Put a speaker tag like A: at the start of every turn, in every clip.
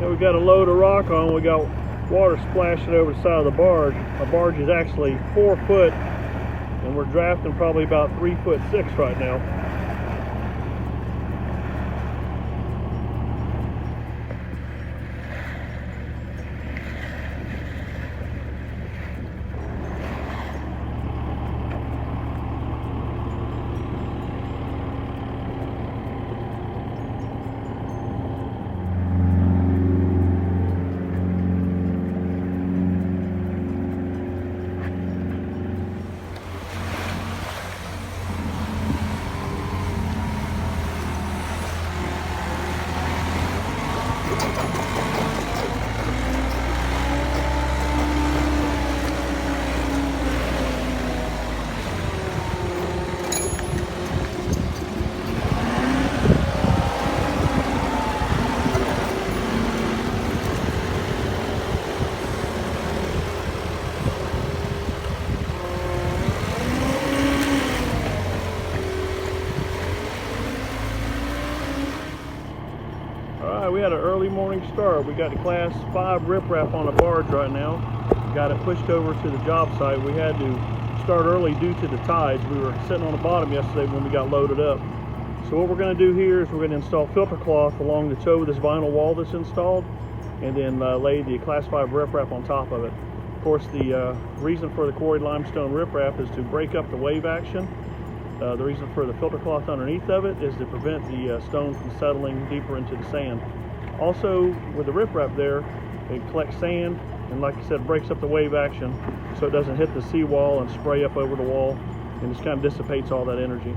A: We got a load of rock on. We got water splashing over the side of the barge. Our barge is actually 4 foot, and we're drafting probably about 3'6" right now. We had an early morning start. We got the class 5 riprap on the barge right now. Got it pushed over to the job site. We had to start early due to the tides. We were sitting on the bottom yesterday when we got loaded up. So what we're going to do here is we're going to install filter cloth along the toe of this vinyl wall that's installed, and then lay the class 5 riprap on top of it. Of course, the reason for the quarried limestone riprap is to break up the wave action. The reason for the filter cloth underneath of it is to prevent the stone from settling deeper into the sand. Also, with the riprap there, it collects sand, and like I said, breaks up the wave action so it doesn't hit the seawall and spray up over the wall, and just kind of dissipates all that energy.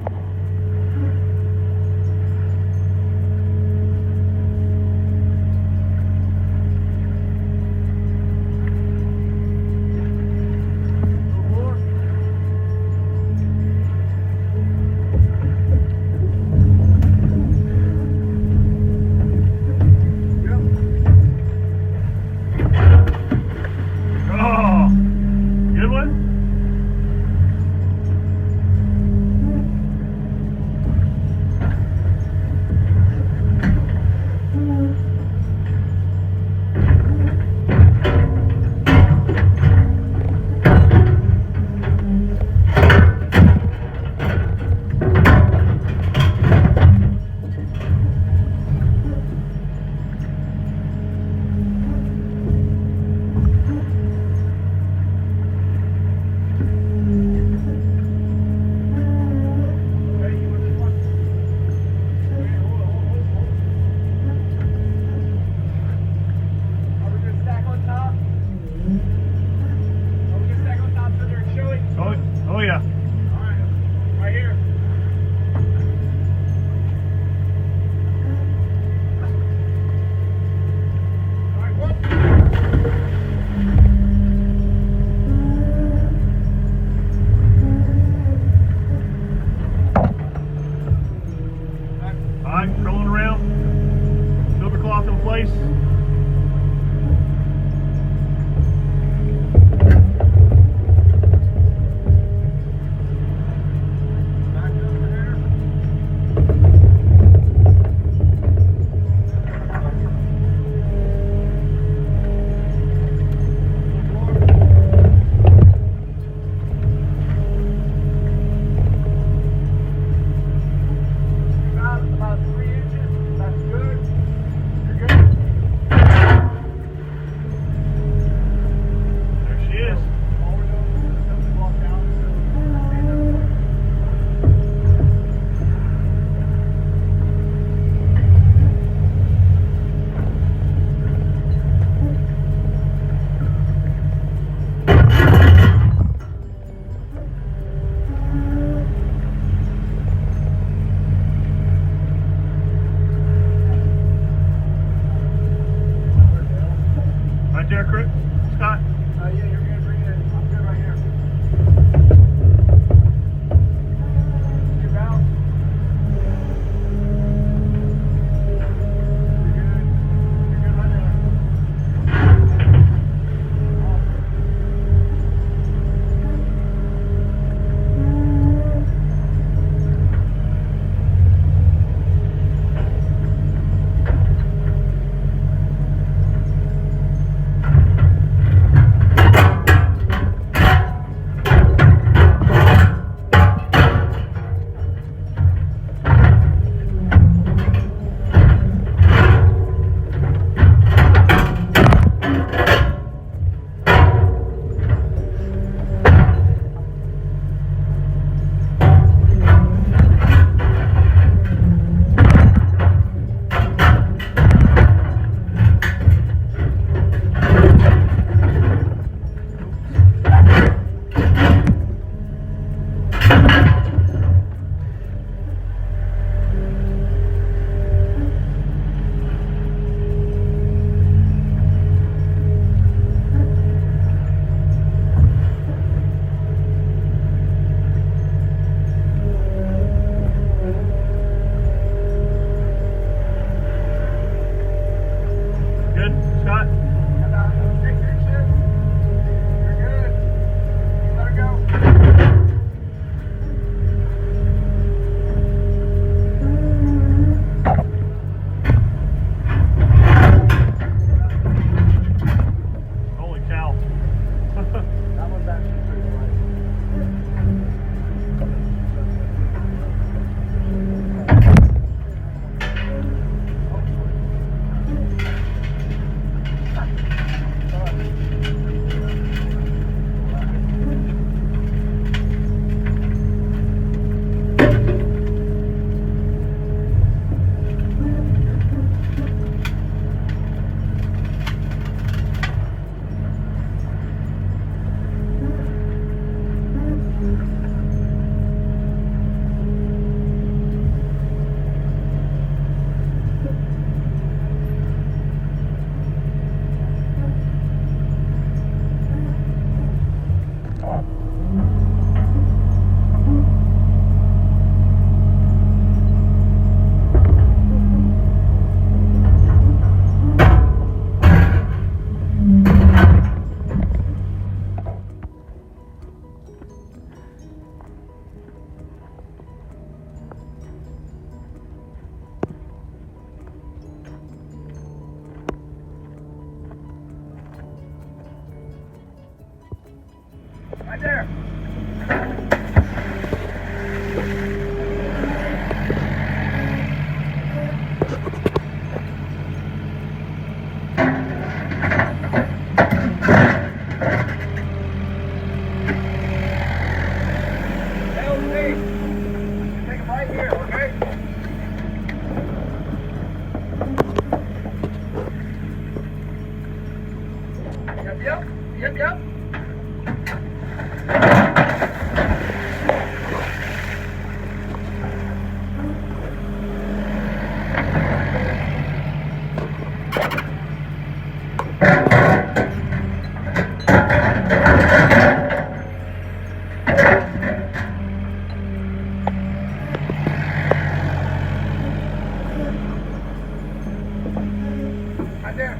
B: Right there.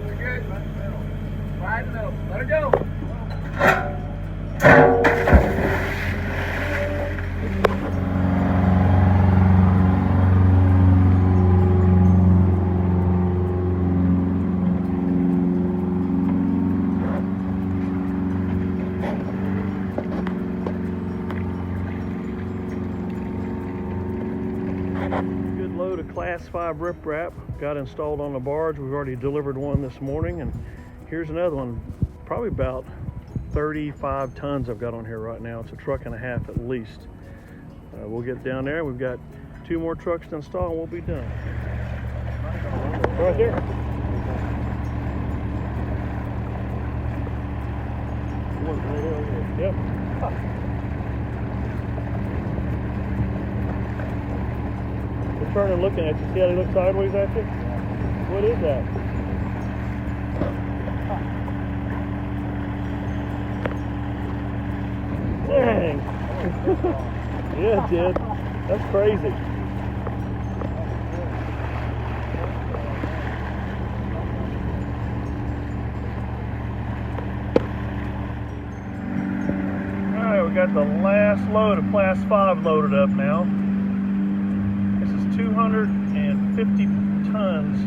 B: You're good. Right in the middle. Right in the middle. Let her go.
A: Good load of Class 5 riprap got installed on the barge. We've already delivered one this morning, and here's another one, probably about 35 tons I've got on here right now. It's a truck and a half at least. We'll get down there. We've got 2 more trucks to install and we'll be done. Right there. Yep. They're turning looking at you. See how they look sideways at you? What is that? Dang. Yeah, it did. That's crazy. Alright, we got the last load of Class 5 loaded up now. This is 250 tons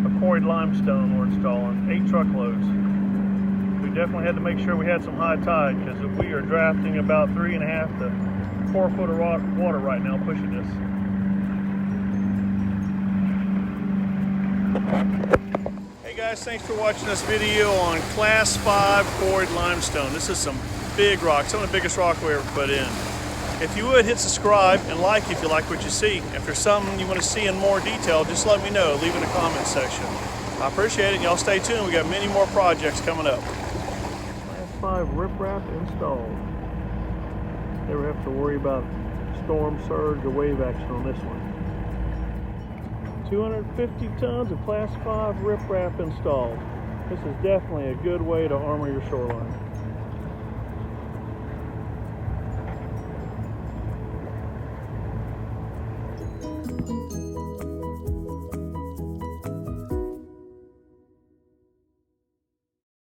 A: of quarried limestone we're installing, 8 truckloads. We definitely had to make sure we had some high tide, because if we are drafting about 3.5 to 4 foot of water right now pushing this. Hey guys, thanks for watching this video on Class 5 quarried limestone. This is some big rock, some of the biggest rock we ever put in. If you would, hit subscribe and like if you like what you see. If there's something you want to see in more detail, just let me know. Leave in the comment section. I appreciate it. Y'all stay tuned. We got many more projects coming up. Class 5 riprap installed. Never have to worry about storm surge or wave action on this one. 250 tons of Class 5 riprap installed. This is definitely a good way to armor your shoreline.